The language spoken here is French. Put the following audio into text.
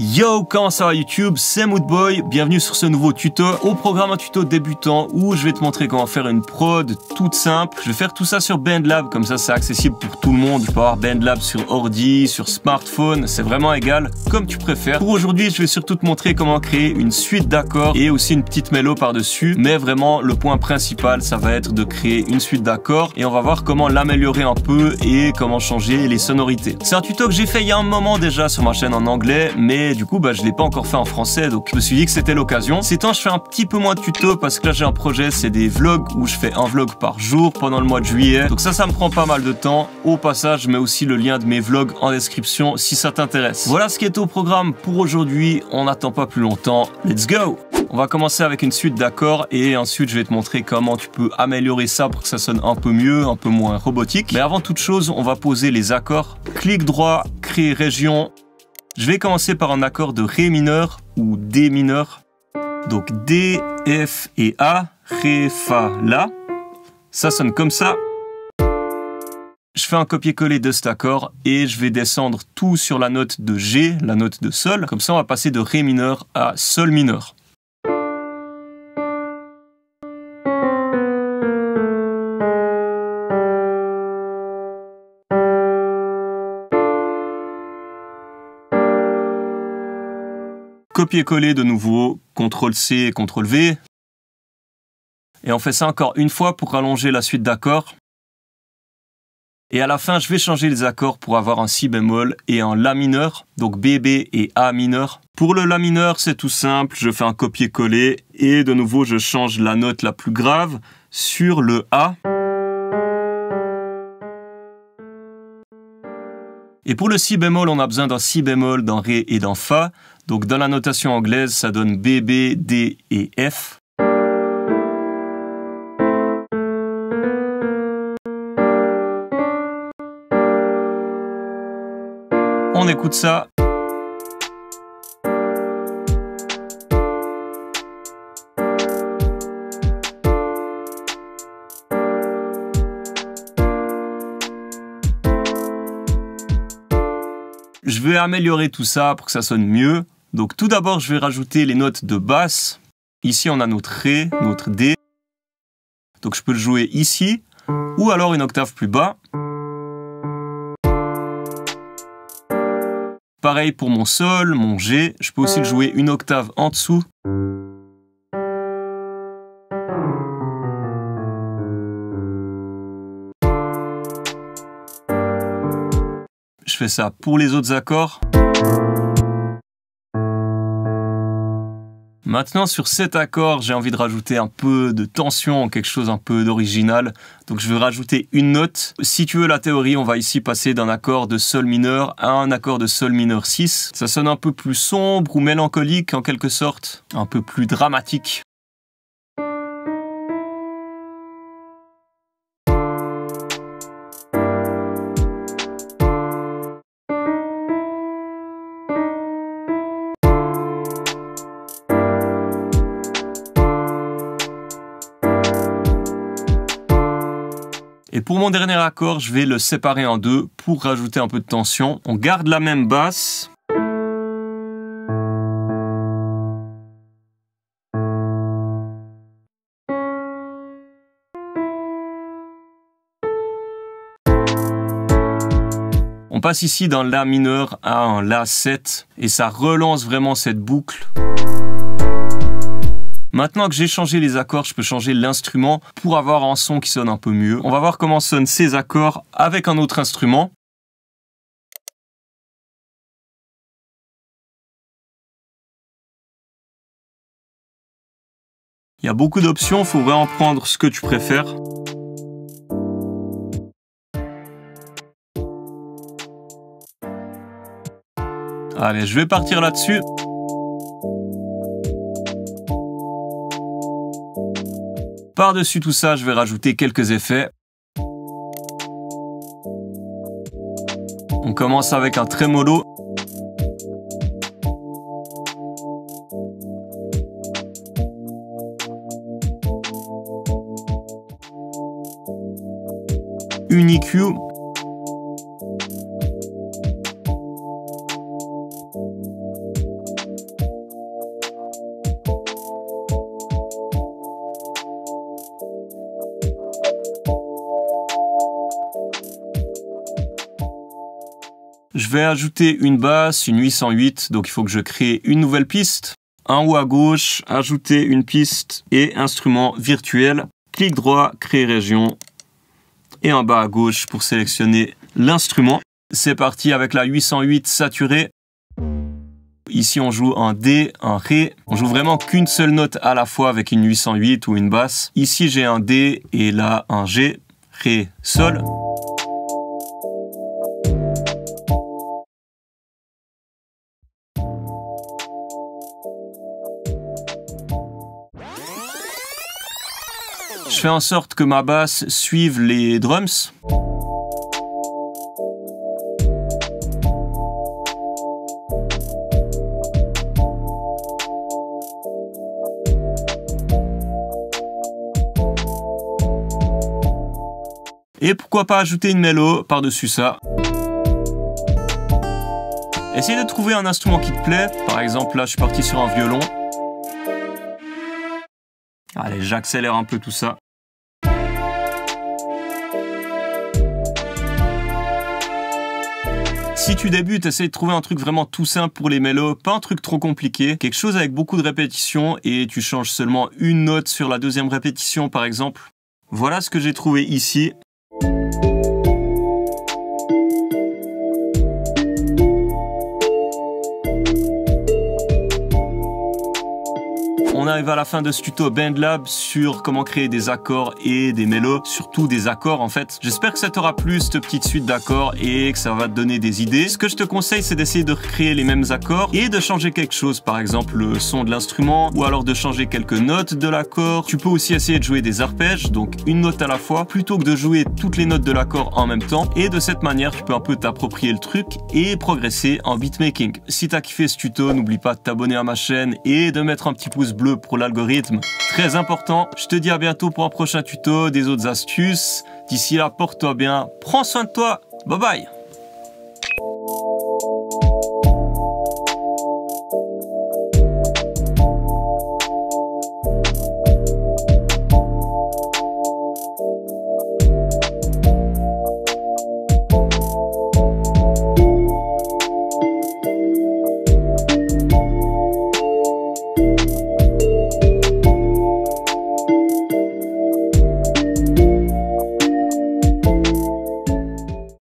Yo, comment ça va YouTube? C'est Moodboy, bienvenue sur ce nouveau tuto. Au programme un tuto débutant où je vais te montrer comment faire une prod toute simple. Je vais faire tout ça sur BandLab, comme ça c'est accessible pour tout le monde. Tu peux avoir BandLab sur ordi, sur smartphone, c'est vraiment égal, comme tu préfères. Pour aujourd'hui, je vais surtout te montrer comment créer une suite d'accords et aussi une petite mélo par-dessus. Mais vraiment, le point principal, ça va être de créer une suite d'accords et on va voir comment l'améliorer un peu et comment changer les sonorités. C'est un tuto que j'ai fait il y a un moment déjà sur ma chaîne en anglais, mais du coup je l'ai pas encore fait en français, donc je me suis dit que c'était l'occasion. Ces temps je fais un petit peu moins de tutos parce que là j'ai un projet, c'est des vlogs où je fais un vlog par jour pendant le mois de juillet, donc ça me prend pas mal de temps. Au passage je mets aussi le lien de mes vlogs en description si ça t'intéresse. Voilà ce qui est au programme pour aujourd'hui, on n'attend pas plus longtemps, let's go! On va commencer avec une suite d'accords et ensuite je vais te montrer comment tu peux améliorer ça pour que ça sonne un peu mieux, un peu moins robotique. Mais avant toute chose, on va poser les accords. Clic droit, créer région. Je vais commencer par un accord de Ré mineur ou D mineur. Donc D, F et A, Ré, Fa, La. Ça sonne comme ça. Je fais un copier-coller de cet accord et je vais descendre tout sur la note de G, la note de Sol. Comme ça, on va passer de Ré mineur à Sol mineur. Copier-coller de nouveau, CTRL-C, CTRL-V. Et on fait ça encore une fois pour rallonger la suite d'accords. Et à la fin, je vais changer les accords pour avoir un Si bémol et un La mineur, donc BB et A mineur. Pour le La mineur, c'est tout simple, je fais un copier-coller et de nouveau, je change la note la plus grave sur le A. Et pour le Si bémol, on a besoin d'un Si bémol, d'un Ré et d'un Fa. Donc dans la notation anglaise, ça donne BB, D et F. On écoute ça. Je vais améliorer tout ça pour que ça sonne mieux. Donc tout d'abord, je vais rajouter les notes de basse. Ici, on a notre Ré, notre D. Donc je peux le jouer ici, ou alors une octave plus bas. Pareil pour mon Sol, mon G. Je peux aussi le jouer une octave en dessous. Je fais ça pour les autres accords. Maintenant, sur cet accord, j'ai envie de rajouter un peu de tension, quelque chose un peu d'original. Donc, je vais rajouter une note. Si tu veux la théorie, on va ici passer d'un accord de Sol mineur à un accord de Sol mineur 6. Ça sonne un peu plus sombre ou mélancolique en quelque sorte, un peu plus dramatique. Et pour mon dernier accord, je vais le séparer en deux pour rajouter un peu de tension. On garde la même basse. On passe ici d'un La mineur à un La 7 et ça relance vraiment cette boucle. Maintenant que j'ai changé les accords, je peux changer l'instrument pour avoir un son qui sonne un peu mieux. On va voir comment sonnent ces accords avec un autre instrument. Il y a beaucoup d'options, il faut vraiment prendre ce que tu préfères. Allez, je vais partir là-dessus. Par-dessus tout ça, je vais rajouter quelques effets. On commence avec un trémolo. Une EQ. Je vais ajouter une basse, une 808, donc il faut que je crée une nouvelle piste. En haut à gauche, ajouter une piste et instrument virtuel. Clic droit, créer région. Et en bas à gauche pour sélectionner l'instrument. C'est parti avec la 808 saturée. Ici, on joue un D, un Ré. On joue vraiment qu'une seule note à la fois avec une 808 ou une basse. Ici, j'ai un D et là, un G. Ré, Sol. Je fais en sorte que ma basse suive les drums. Et pourquoi pas ajouter une mélo par-dessus ça. Essaye de trouver un instrument qui te plaît. Par exemple, là, je suis parti sur un violon. Allez, j'accélère un peu tout ça. Si tu débutes, essaye de trouver un truc vraiment tout simple pour les mélos, pas un truc trop compliqué, quelque chose avec beaucoup de répétitions et tu changes seulement une note sur la deuxième répétition par exemple. Voilà ce que j'ai trouvé ici. On arrive à la fin de ce tuto BandLab sur comment créer des accords et des mélos, surtout des accords en fait. J'espère que ça t'aura plu cette petite suite d'accords et que ça va te donner des idées. Ce que je te conseille, c'est d'essayer de recréer les mêmes accords et de changer quelque chose, par exemple le son de l'instrument ou alors de changer quelques notes de l'accord. Tu peux aussi essayer de jouer des arpèges, donc une note à la fois, plutôt que de jouer toutes les notes de l'accord en même temps. Et de cette manière, tu peux un peu t'approprier le truc et progresser en beatmaking. Si t'as kiffé ce tuto, n'oublie pas de t'abonner à ma chaîne et de mettre un petit pouce bleu pour l'algorithme, très important. Je te dis à bientôt pour un prochain tuto, des autres astuces. D'ici là, porte-toi bien, prends soin de toi, bye bye.